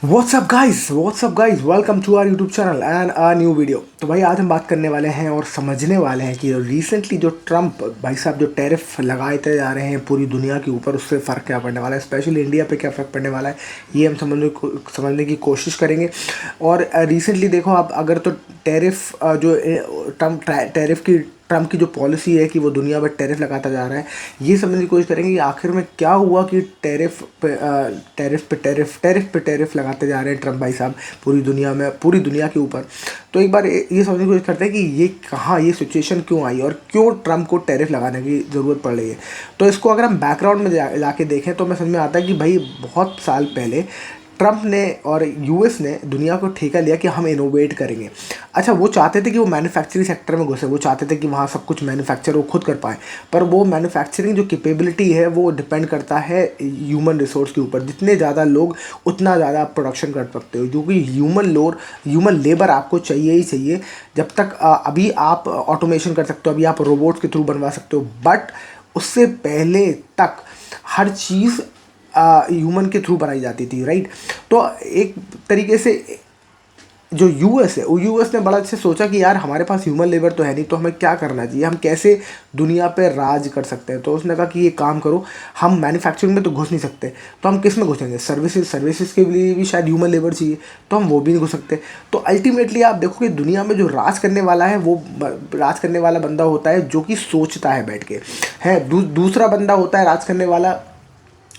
WhatsApp guys welcome to our YouTube channel and a new video. तो भाई आज हम बात करने वाले हैं और समझने वाले हैं कि रिसेंटली जो ट्रम्प भाई साहब जो टैरिफ लगाते जा रहे हैं पूरी दुनिया के ऊपर, उससे फ़र्क क्या पड़ने वाला है, स्पेशली इंडिया पे क्या फ़र्क पड़ने वाला है, ये हम समझने की कोशिश करेंगे। और रिसेंटली देखो आप, अगर तो टैरिफ जो ट्रम्प टैरिफ की ट्रम्प की जो पॉलिसी है कि वो दुनिया भर टैरिफ लगाता जा रहा है, ये समझने की कोशिश करेंगे कि आखिर में क्या हुआ कि टैरिफ लगाते जा रहे हैं ट्रम्प भाई साहब पूरी दुनिया में, पूरी दुनिया के ऊपर। तो एक बार ये समझने की कोशिश करते हैं कि ये कहाँ, ये सिचुएशन क्यों आई और क्यों ट्रम्प को टैरिफ लगाने की ज़रूरत पड़ रही है। तो इसको अगर हम बैकग्राउंड में जाके देखें तो हमें समझ में आता है कि भाई बहुत साल पहले ट्रम्प ने और यूएस ने दुनिया को ठेका लिया कि हम इनोवेट करेंगे। अच्छा, वो चाहते थे कि वो मैन्युफैक्चरिंग सेक्टर में घुसे, वो चाहते थे कि वहाँ सब कुछ मैन्युफैक्चर वो खुद कर पाए, पर वो मैन्युफैक्चरिंग जो कैपेबिलिटी है वो डिपेंड करता है ह्यूमन रिसोर्स के ऊपर। जितने ज़्यादा लोग उतना ज़्यादा आप प्रोडक्शन कर सकते हो, क्योंकि ह्यूमन लेबर आपको चाहिए ही चाहिए। जब तक अभी आप ऑटोमेशन कर सकते हो, अभी आप रोबोट्स के थ्रू बनवा सकते हो, बट उससे पहले तक हर चीज़ ह्यूमन के थ्रू बनाई जाती थी, राइट। तो एक तरीके से जो यूएस है, वो यूएस ने बड़ा अच्छे सोचा कि यार हमारे पास ह्यूमन लेबर तो है नहीं, तो हमें क्या करना चाहिए, हम कैसे दुनिया पे राज कर सकते हैं। तो उसने कहा कि ये काम करो, हम मैन्युफैक्चरिंग में तो घुस नहीं सकते, तो हम किस में घुसेंगे, सर्विसेज के लिए भी शायद ह्यूमन लेबर चाहिए, तो हम वो भी नहीं घुस सकते। तो अल्टीमेटली आप देखो कि दुनिया में जो राज करने वाला है वो राज करने वाला बंदा होता है जो कि सोचता है बैठ के, है। दूसरा बंदा होता है राज करने वाला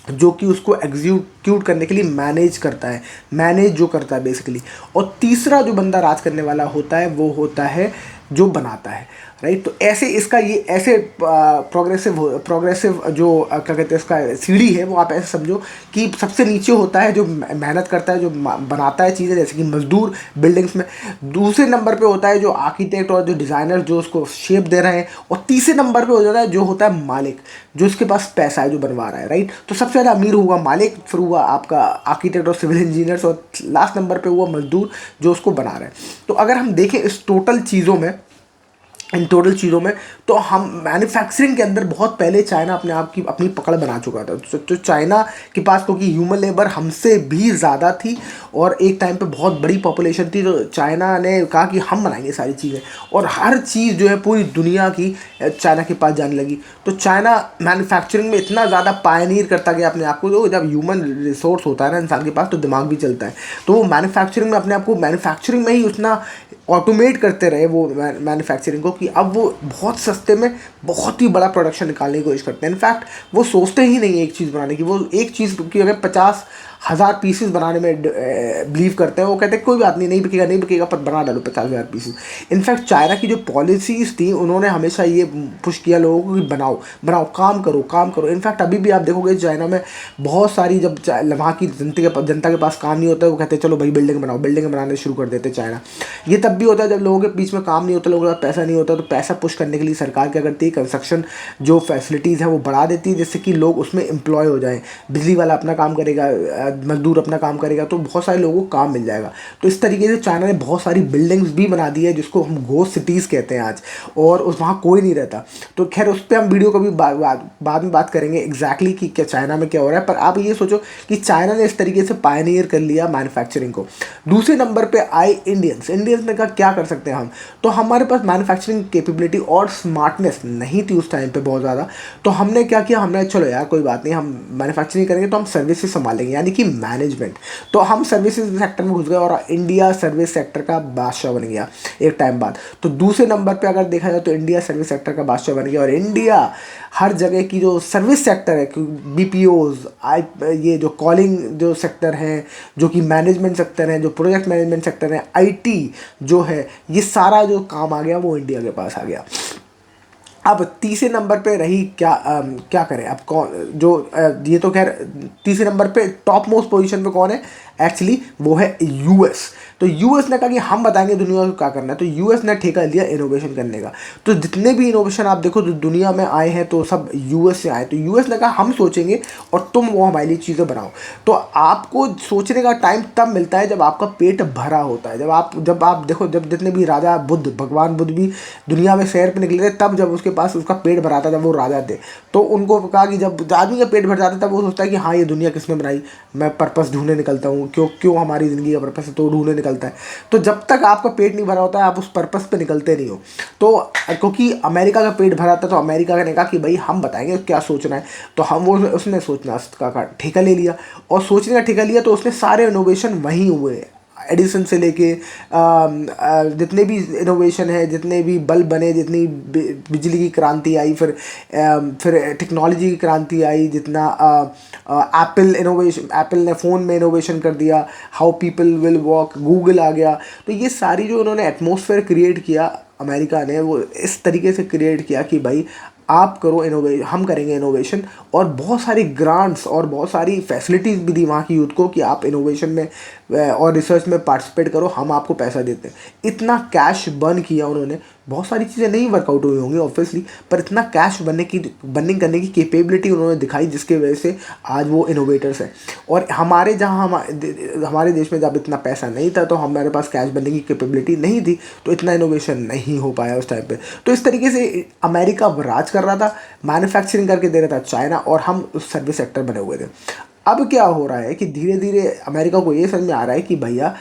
जो कि उसको एग्जीक्यूट करने के लिए मैनेज करता है, मैनेज जो करता है बेसिकली। और तीसरा जो बंदा राज करने वाला होता है वो होता है जो बनाता है, राइट। तो ऐसे इसका ये ऐसे प्रोग्रेसिव जो क्या कहते हैं इसका सीढ़ी है, वो आप ऐसे समझो कि सबसे नीचे होता है जो मेहनत करता है, जो बनाता है चीज़ें, जैसे कि मजदूर बिल्डिंग्स में। दूसरे नंबर पे होता है जो आर्किटेक्ट और जो डिज़ाइनर जो उसको शेप दे रहे हैं। और तीसरे नंबर पे हो जाता है जो होता है मालिक, जो उसके पास पैसा है, जो बनवा रहा है, राइट। तो सबसे ज़्यादा अमीर हुआ मालिक, फिर हुआ आपका आर्किटेक्ट और सिविल इंजीनियर्स, और लास्ट नंबर पे हुआ मजदूर जो उसको बना रहे हैं। तो अगर हम देखें इस टोटल चीज़ों में, इन टोटल चीज़ों में, तो हम मैन्युफैक्चरिंग के अंदर बहुत पहले चाइना अपने आप की अपनी पकड़ बना चुका था। तो चाइना के पास क्योंकि ह्यूमन लेबर हमसे भी ज़्यादा थी और एक टाइम पे बहुत बड़ी पॉपुलेशन थी, तो चाइना ने कहा कि हम बनाएंगे सारी चीज़ें, और हर चीज़ जो है पूरी दुनिया की चाइना के पास जाने लगी। तो चाइना मैन्युफैक्चरिंग में इतना ज़्यादा पायनीर करता गया अपने आप को। तो जब ह्यूमन रिसोर्स होता है ना इंसान के पास, तो दिमाग भी चलता है, तो वो मैन्युफैक्चरिंग में अपने आप को मैन्युफैक्चरिंग में ही उतना ऑटोमेट करते रहे वो मैन्युफैक्चरिंग को, कि अब वो बहुत सस्ते में बहुत ही बड़ा प्रोडक्शन निकालने की कोशिश करते हैं। इनफैक्ट वो सोचते ही नहीं है एक चीज़ बनाने की, वो एक चीज़ की अगर 50,000 पीसेस बनाने में बिलीव करते हैं, वो कहते हैं कोई बात नहीं, नहीं बिकेगा पर बना डालो 50,000 पीसेस। इनफैक्ट चाइना की जो पॉलिसीज़ थी, उन्होंने हमेशा ये पुश किया लोगों को कि बनाओ बनाओ, काम करो काम करो। इनफैक्ट अभी भी आप देखोगे चाइना में बहुत सारी, जब वहाँ की जनता के पास काम नहीं होता है, वो कहते हैं चलो भाई बिल्डिंग बनाओ, बिल्डिंग बनाने शुरू कर देते चाइना। ये तब भी होता है जब लोगों के बीच में काम नहीं होता, लोगों के पास पैसा नहीं होता। तो पैसा पुश करने के लिए सरकार क्या करती है, कंस्ट्रक्शन जो फैसिलिटीज़ है वो बढ़ा देती है, जिससे कि लोग उसमें एम्प्लॉय हो जाएं। बिजली वाला अपना काम करेगा, मजदूर अपना काम करेगा, तो बहुत सारे लोगों को काम मिल जाएगा। तो इस तरीके से चाइना ने बहुत सारी बिल्डिंग्स भी बना दी है, जिसको हम घोस्ट सिटीज़ कहते हैं आज, और उस वहाँ कोई नहीं रहता। तो खैर उस पर हम वीडियो को भी बाद में बात करेंगे एग्जैक्टली कि क्या चाइना में क्या हो रहा है। पर आप ये सोचो कि चाइना ने इस तरीके से पायनियर कर लिया मैन्युफैक्चरिंग को। दूसरे नंबर पे आए इंडियंस ने कहा क्या कर सकते हैं हम। तो हमारे पास मैन्युफैक्चरिंग कैपेबिलिटी और स्मार्टनेस नहीं थी उस टाइम पे बहुत ज़्यादा। तो हमने क्या किया, हमने चलो यार कोई बात नहीं, हम मैन्युफैक्चरिंग करेंगे तो हम सर्विसेज संभालेंगे, यानी कि मैनेजमेंट। तो हम सर्विसेज सेक्टर में घुस गए और इंडिया सर्विस सेक्टर का बादशाह बन गया एक टाइम बाद। तो दूसरे नंबर पे अगर देखा जाए तो इंडिया सर्विस सेक्टर का बादशाह बन गया, और इंडिया हर जगह की जो सर्विस सेक्टर है, बीपीओज, ये जो कॉलिंग जो सेक्टर हैं, जो कि मैनेजमेंट सेक्टर हैं, जो प्रोजेक्ट मैनेजमेंट सेक्टर है, आईटी जो है, ये सारा जो काम आ गया वो इंडिया के पास आ गया। अब तीसरे नंबर पे रही क्या करें अब, कौन जो ये तो खैर तीसरे नंबर पे टॉप मोस्ट पोजीशन पे कौन है एक्चुअली, वो है यूएस। तो यूएस ने कहा कि हम बताएंगे दुनिया को क्या करना है। तो यूएस ने ठेका लिया इनोवेशन करने का। तो जितने भी इनोवेशन आप देखो जो दुनिया में आए हैं, तो सब यूएस से आए। तो यूएस ने कहा हम सोचेंगे और तुम वो हमारे लिए चीज़ें बनाओ। तो आपको सोचने का टाइम तब मिलता है जब आपका पेट भरा होता है, जब आप देखो, जब जितने भी राजा बुद्ध, भगवान बुद्ध भी दुनिया में सैर पर निकले थे, तब जब उसके पास उसका पेट भर आता था वो राजा थे। तो उनको कहा कि जब आदमी का पेट भर जाता था वो सोचता है कि हाँ ये दुनिया किसने बनाई, मैं पर्पस ढूंढने निकलता हूँ, क्यों क्यों हमारी ज़िंदगी का पर्पस है तो ढूंढने निकलता है। तो जब तक आपका पेट नहीं भरा होता है आप उस पर्पस पे निकलते नहीं हो। तो क्योंकि अमेरिका का पेट भरा था तो अमेरिका ने कहा कि भाई हम बताएंगे क्या सोचना है। तो हम वो उसने सोचना का ठेका ले लिया, और सोचने का ठेका लिया तो उसने सारे इनोवेशन वहीं हुए। एडिसन से लेके जितने भी इनोवेशन है, जितने भी बल्ब बने, जितनी बिजली की क्रांति आई, फिर टेक्नोलॉजी की क्रांति आई, जितना एप्पल ने फ़ोन में इनोवेशन कर दिया, how people will walk, Google आ गया। तो ये सारी जो उन्होंने एटमॉस्फेयर क्रिएट किया अमेरिका ने, वो इस तरीके से क्रिएट किया कि भाई आप करो इनोवेशन, हम करेंगे इनोवेशन। और बहुत सारी ग्रांट्स और बहुत सारी फैसिलिटीज़ भी दी वहाँ की यूथ को कि आप इनोवेशन में और रिसर्च में पार्टिसिपेट करो, हम आपको पैसा देते हैं। इतना कैश बर्न किया उन्होंने। बहुत सारी चीज़ें नहीं वर्कआउट हुई होंगी ऑब्वियसली, पर इतना कैश बर्निंग करने की कैपेबिलिटी उन्होंने दिखाई, जिसके वजह से आज वो इनोवेटर्स हैं। और हमारे जहाँ हमारे देश में जब इतना पैसा नहीं था तो हमारे पास कैश बनने की कैपेबिलिटी नहीं थी, तो इतना इनोवेशन नहीं हो पाया उस टाइम पे। तो इस तरीके से अमेरिका राज कर रहा था, मैन्युफैक्चरिंग करके दे रहा था चाइना, और हम उस सर्विस सेक्टर बने हुए थे। अब क्या हो रहा है कि धीरे धीरे अमेरिका को ये समझ में आ रहा है कि भैया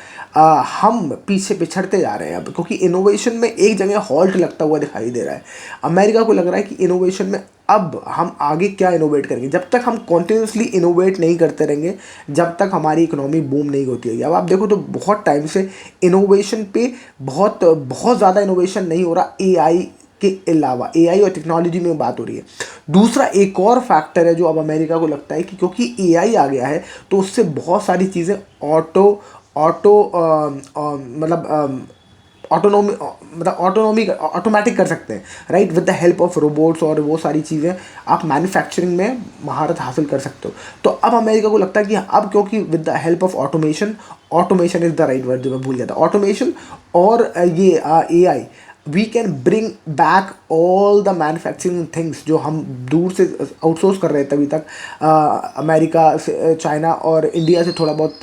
हम पीछे पिछड़ते जा रहे हैं अब, क्योंकि इनोवेशन में एक जगह हॉल्ट लगता हुआ दिखाई दे रहा है। अमेरिका को लग रहा है कि इनोवेशन में अब हम आगे क्या इनोवेट करेंगे। जब तक हम कॉन्टिन्यूसली इनोवेट नहीं करते रहेंगे, जब तक हमारी इकोनॉमी बूम नहीं होती है। अब आप देखो तो बहुत टाइम से इनोवेशन पे बहुत बहुत ज़्यादा इनोवेशन नहीं हो रहा एआई के अलावा। एआई और टेक्नोलॉजी में बात हो रही है। दूसरा एक और फैक्टर है जो अब अमेरिका को लगता है कि क्योंकि एआई आ गया है तो उससे बहुत सारी चीज़ें ऑटो ऑटो मतलब ऑटोनोमी मतलब ऑटोमेटिक कर सकते हैं, right, with the help of robots. और वो सारी चीज़ें आप मैन्युफैक्चरिंग में महारत हासिल कर सकते हो। तो अब अमेरिका को लगता है कि अब क्योंकि with the help of automation is the right word जो मैं भूल गया था, ऑटोमेशन और ये AI, we can bring back all the manufacturing things जो हम दूर से आउटसोर्स कर रहे थे अभी तक। अमेरिका से, चाइना और इंडिया से थोड़ा बहुत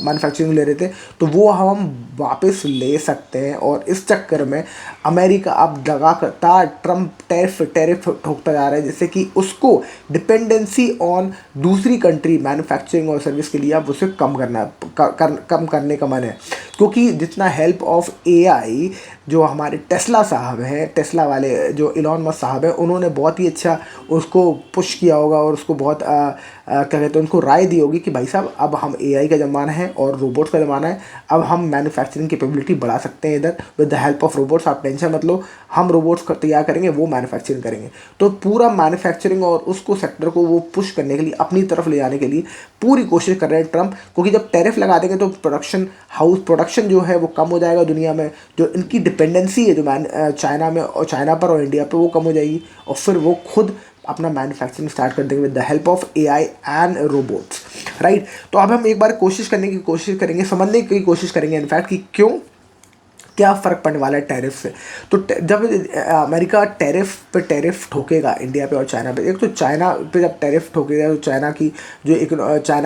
मैन्युफैक्चरिंग ले रहे थे, तो वो हम वापस ले सकते हैं। और इस चक्कर में अमेरिका अब लगातार ट्रम्प टैरिफ ठोकता जा रहा है, जिससे कि उसको डिपेंडेंसी ऑन दूसरी कंट्री मैन्युफैक्चरिंग और सर्विस के लिए अब उसे कम करने का मन है। क्योंकि जितना हेल्प ऑफ एआई, जो हमारे टेस्ला साहब हैं, टेस्ला वाले जो इलॉन मस्क साहब हैं, उन्होंने बहुत ही अच्छा उसको पुश किया होगा और उसको बहुत क्या कहते हैं, उनको राय दी होगी कि भाई साहब अब हम एआई का ज़माना है और रोबोट्स का ज़माना है, अब हम मैन्युफैक्चरिंग कैपेबिलिटी बढ़ा सकते हैं इधर with the help of robots. आप टेंशन मत लो, हम रोबोट्स तैयार करेंगे, वो मैन्युफैक्चरिंग करेंगे। तो पूरा मैन्युफैक्चरिंग और उसको सेक्टर को वो पुश करने के लिए, अपनी तरफ ले जाने के लिए पूरी कोशिश कर रहे हैं ट्रम्प। क्योंकि जब टैरिफ लगा देंगे तो प्रोडक्शन जो है वो कम हो जाएगा दुनिया में। जो इनकी डिपेंडेंसी है जो चाइना में और चाइना पर और इंडिया पर, वो कम हो जाएगी। और फिर वो खुद अपना मैन्युफैक्चरिंग स्टार्ट कर देंगे with the help of AI and robots, right. तो अब हम एक बार कोशिश करेंगे, समझने की कोशिश करेंगे इनफैक्ट कि क्यों, क्या फ़र्क पड़ने वाला है टैरिफ से। तो जब अमेरिका टैरिफ ठोकेगा इंडिया पे और चाइना पे, एक तो चाइना पे जब टैरिफ ठोकेगा तो चाइना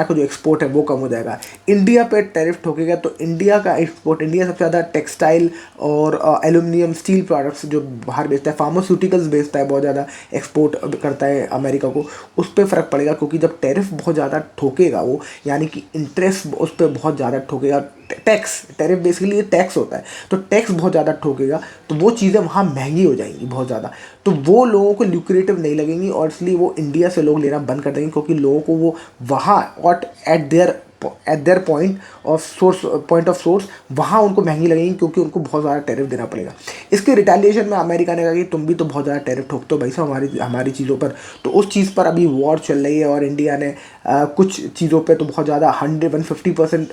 का जो एक्सपोर्ट है वो कम हो जाएगा। इंडिया पे टैरिफ ठोकेगा तो इंडिया का एक्सपोर्ट, इंडिया सबसे ज़्यादा टेक्सटाइल और एल्यूमिनियम स्टील प्रोडक्ट्स जो बाहर बेचता है, फार्मास्यूटिकल्स बेचता है, बहुत ज़्यादा एक्सपोर्ट करता है अमेरिका को, उस पर फ़र्क पड़ेगा। क्योंकि जब टैरिफ बहुत ज़्यादा ठोकेगा वो, यानी कि इंटरेस्ट उस पर बहुत ज़्यादा ठोकेगा, टैरिफ बेसिकली ये टैक्स होता है, तो टैक्स बहुत ज़्यादा ठोकेगा, तो वो चीज़ें वहाँ महंगी हो जाएंगी बहुत ज़्यादा। तो वो लोगों को ल्यूक्रेटिव नहीं लगेंगी और इसलिए वो इंडिया से लोग लेना बंद कर देंगे। क्योंकि लोगों को वो वहाँ और eight their point of source वहाँ उनको महंगी लगेंगी, क्योंकि उनको बहुत ज़्यादा टैरिफ देना पड़ेगा। इसके रिटेलिएशन में अमेरिका ने कहा कि तुम भी तो बहुत ज़्यादा टैरिफ ठोकते हो भाई साहब हमारी चीज़ों पर। तो उस चीज़ पर अभी वॉर चल रही है और इंडिया ने कुछ चीज़ों पे तो बहुत ज़्यादा 150%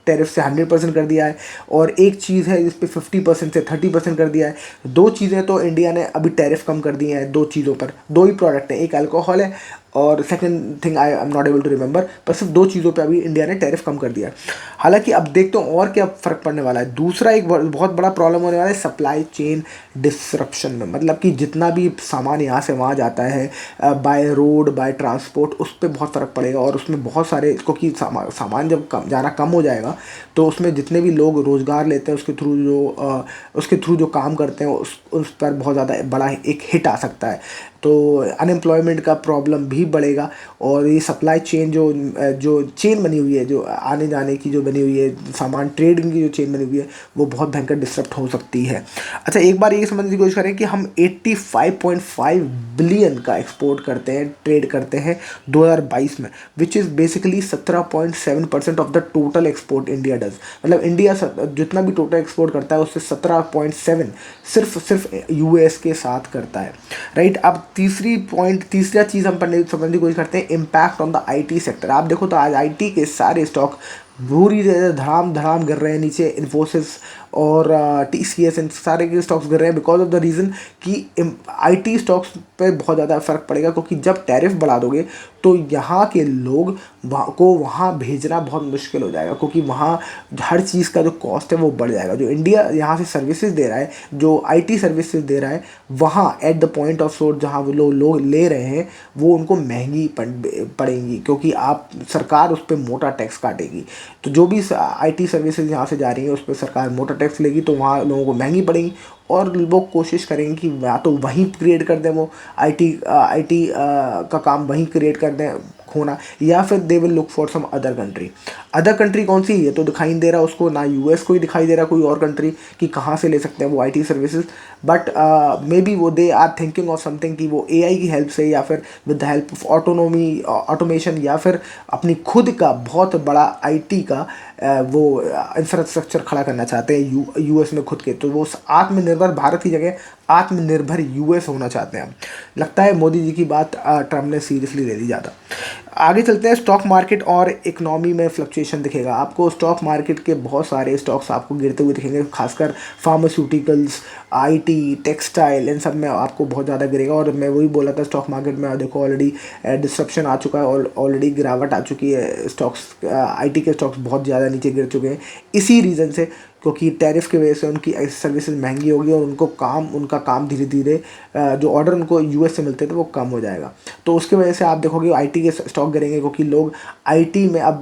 टैरिफ से 100% कर दिया है, और एक चीज़ है जिस पे 50% से 30% कर दिया है। दो चीज़ें तो इंडिया ने अभी टैरिफ कम कर दी हैं, दो चीज़ों पर, दो ही प्रोडक्ट हैं, एक अल्कोहल है और second thing I am not able to remember, पर सिर्फ 2 चीज़ों पे अभी इंडिया ने टैरिफ कम कर दिया है। हालांकि अब देखते हैं और क्या फ़र्क पड़ने वाला है। दूसरा एक बहुत बड़ा प्रॉब्लम होने वाला है सप्लाई चेन डिसरप्शन में, मतलब कि जितना भी सामान यहाँ से वहाँ जाता है बाय रोड बाय ट्रांसपोर्ट, उस पर बहुत फ़र्क पड़ेगा। और उसमें बहुत सारे, क्योंकि सामान जब जाना कम हो जाएगा तो उसमें जितने भी लोग रोज़गार लेते हैं उसके थ्रू जो काम करते हैं उस पर बहुत ज़्यादा बड़ा एक हिट आ सकता है। तो अनएम्प्लॉयमेंट का प्रॉब्लम भी बढ़ेगा। और ये सप्लाई चेन जो चेन बनी हुई है, जो आने जाने की जो बनी हुई है, सामान ट्रेडिंग की जो चेन बनी हुई है, वो बहुत भयंकर डिस्टर्ब हो सकती है। अच्छा, एक बार ये समझने की कोशिश करें कि हम 85.5 बिलियन का एक्सपोर्ट करते हैं, ट्रेड करते हैं 2022 में, which is basically 17.7% of the total export India does. मतलब इंडिया जितना भी टोटल एक्सपोर्ट करता है उससे 17.7 सिर्फ यूएस के साथ करता है, राइट। अब तीसरा चीज़ हम समझने की कोशिश करते हैं, impact on the IT sector. आप देखो तो आज आईटी के सारे स्टॉक बुरी तरह धड़ाम धड़ाम गिर रहे हैं नीचे। इन्फोसिस और टीसीएस, इन सारे के स्टॉक्स गिर रहे हैं बिकॉज ऑफ द रीज़न कि आईटी स्टॉक्स पे बहुत ज़्यादा फ़र्क पड़ेगा, क्योंकि जब टैरिफ बढ़ा दोगे तो यहाँ के लोग वहाँ भेजना बहुत मुश्किल हो जाएगा, क्योंकि वहाँ हर चीज़ का जो कॉस्ट है वो बढ़ जाएगा। जो इंडिया यहाँ से सर्विसेज दे रहा है, जो आईटी सर्विसेज दे रहा है, वहाँ at the point of source जहाँ वो लोग ले रहे हैं वो उनको महंगी पड़ेंगी, क्योंकि सरकार उस पर मोटा टैक्स काटेगी। तो जो भी आईटी सर्विसेज यहाँ से जा रही हैं उस पर सरकार मोटा टैक्स लेगी, तो वहाँ लोगों को महंगी पड़ेगी। और लोग कोशिश करेंगे कि या तो वहीं क्रिएट कर दें, वो आईटी का काम वहीं क्रिएट कर दें होना, या फिर they will look for some other country कौन सी है तो दिखाई नहीं दे रहा उसको, ना यूएस को ही दिखाई दे रहा कोई और कंट्री कि कहाँ से ले सकते हैं वो IT services. But may be वो they are thinking of something कि वो एआई की हेल्प से, या फिर with the help of automation, या फिर अपनी खुद का बहुत बड़ा आईटी का वो इंफ्रास्ट्रक्चर खड़ा करना चाहते हैं यूएस में खुद के। तो वो आत्मनिर्भर भारत की जगह आत्मनिर्भर यूएस होना चाहते हैं। लगता है मोदी जी की बात ट्रम्प ने सीरियसली ले ली ज़्यादा। आगे चलते हैं, स्टॉक मार्केट और इकोनॉमी में फ्लक्चुएशन दिखेगा आपको। स्टॉक मार्केट के बहुत सारे स्टॉक्स आपको गिरते हुए दिखेंगे, खासकर फार्मास्यूटिकल्स, आईटी, टेक्सटाइल, इन सब में आपको बहुत ज़्यादा गिरेगा। और मैं वही बोला था, स्टॉक मार्केट में देखो ऑलरेडी डिस्ट्रप्शन आ चुका है और ऑलरेडी गिरावट आ चुकी है। आईटी के स्टॉक्स बहुत ज़्यादा नीचे गिर चुके हैं इसी रीज़न से, क्योंकि टैरिफ की वजह से उनकी सर्विसेज महंगी होगी और उनका काम धीरे धीरे जो ऑर्डर उनको यूएस से मिलते थे वो कम हो जाएगा। तो उसकी वजह से आप देखोगे आईटी के स्टॉक गिरेंगे, क्योंकि लोग आईटी में अब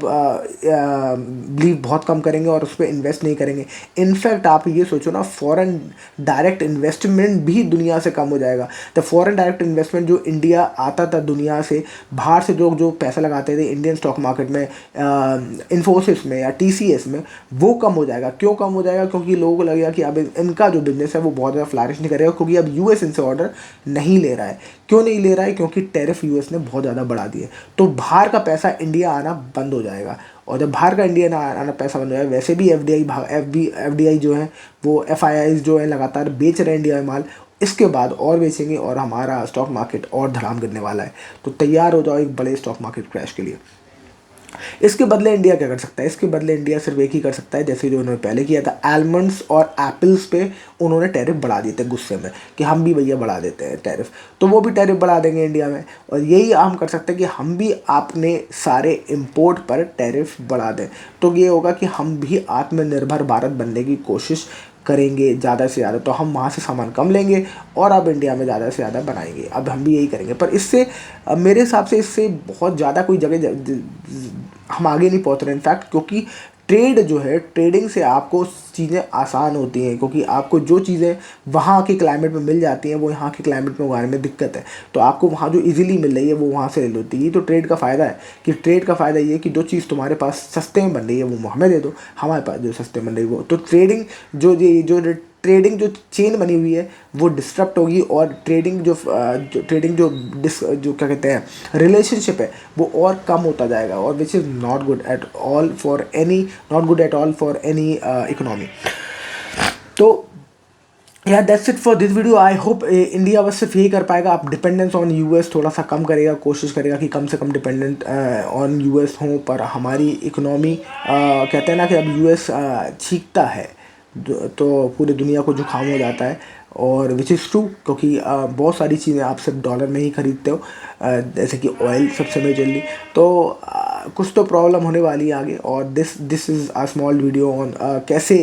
बिलीव बहुत कम करेंगे और उस पर इन्वेस्ट नहीं करेंगे। इनफैक्ट आप ये सोचो ना, फॉरेन डायरेक्ट इन्वेस्टमेंट भी दुनिया से कम हो जाएगा। तो फॉरेन डायरेक्ट इन्वेस्टमेंट जो इंडिया आता था दुनिया से, बाहर से जो पैसा लगाते थे इंडियन स्टॉक मार्केट में, इन्फोसिस में या टीसीएस में, वो कम हो जाएगा। क्यों कम हो जाएगा? क्योंकि लोगों को लगेगा कि अब इनका जो बिजनेस है वो बहुत ज़्यादा फ्लरिश नहीं करेगा, क्योंकि अब यूएस इनसे ऑर्डर नहीं ले रहा है। क्यों नहीं ले रहा है? क्योंकि टैरिफ यूएस ने बहुत ज़्यादा बढ़ा दिए। तो बाहर का पैसा इंडिया आना बंद हो जाएगा, और जब बाहर का इंडिया आना पैसा बंद हो जाएगा, वैसे भी एफडीआई जो है वो एफआईआई जो है लगातार बेच रहे हैं इंडिया में माल, इसके बाद और बेचेंगे और हमारा स्टॉक मार्केट और धड़ाम गिरने वाला है। तो तैयार हो जाओ एक बड़े स्टॉक मार्केट क्रैश के लिए। इसके बदले इंडिया क्या कर सकता है? इसके बदले इंडिया सिर्फ एक ही कर सकता है, जैसे जो उन्होंने पहले किया था, आलमंड्स और एप्पल्स पे उन्होंने टैरिफ बढ़ा दिए थे गुस्से में कि हम भी भैया बढ़ा देते हैं टैरिफ, तो वो भी टैरिफ बढ़ा देंगे इंडिया में। और यही हम कर सकते हैं कि हम भी अपने सारे इम्पोर्ट पर टैरिफ बढ़ा दें, तो ये होगा कि हम भी आत्मनिर्भर भारत बनने की कोशिश करेंगे ज़्यादा से ज़्यादा। तो हम वहाँ से सामान कम लेंगे और अब इंडिया में ज़्यादा से ज़्यादा बनाएंगे। अब हम भी यही करेंगे, पर इससे मेरे हिसाब से इससे बहुत ज़्यादा कोई जगह हम आगे नहीं पहुँच रहे इनफैक्ट, क्योंकि ट्रेड जो है, ट्रेडिंग से आपको चीज़ें आसान होती हैं, क्योंकि आपको जो चीज़ें वहाँ के क्लाइमेट में मिल जाती हैं वो यहाँ के क्लाइमेट में उगाने में दिक्कत है। तो आपको वहाँ जो इजीली मिल रही है वो वहाँ से ले लेती है। तो ट्रेड का फ़ायदा है कि ट्रेड का फ़ायदा ये है कि जो चीज़ तुम्हारे पास सस्ते में बन रही है वो हमें दे दो, हमारे पास जो सस्ते में बन रही है वो। तो ट्रेडिंग ट्रेडिंग जो चेन बनी हुई है वो डिस्टर्ब होगी, और ट्रेडिंग जो क्या कहते हैं रिलेशनशिप है वो और कम होता जाएगा, और which is not good at all for any economy. तो या that's it for this video. I hope India बस सिर्फ यही कर पाएगा, आप डिपेंडेंस ऑन यूएस थोड़ा सा कम करेगा, कोशिश करेगा कि कम से कम डिपेंडेंट ऑन यूएस हों। पर हमारी इकोनॉमी कहते हैं ना कि अब यूएस छींकता है तो पूरी दुनिया को जुकाम हो जाता है, और विच इज़ ट्रू, क्योंकि बहुत सारी चीज़ें आप सिर्फ डॉलर में ही खरीदते हो, जैसे कि ऑयल सबसे मेजरली। तो कुछ तो प्रॉब्लम होने वाली है आगे। और this is a small video on कैसे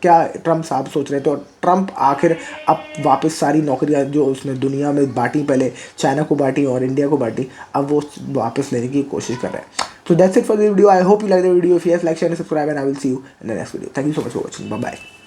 क्या ट्रम्प साहब सोच रहे थे, और ट्रम्प आखिर अब वापस सारी नौकरियां जो उसने दुनिया में बांटी, पहले चाइना को बांटी और इंडिया को बांटी, अब वो वापस लेने की कोशिश कर रहे हैं। So that's it for the video. I hope you like the video. If yes, like, share, and subscribe, and I will see you in the next video. Thank you so much for watching. Bye bye.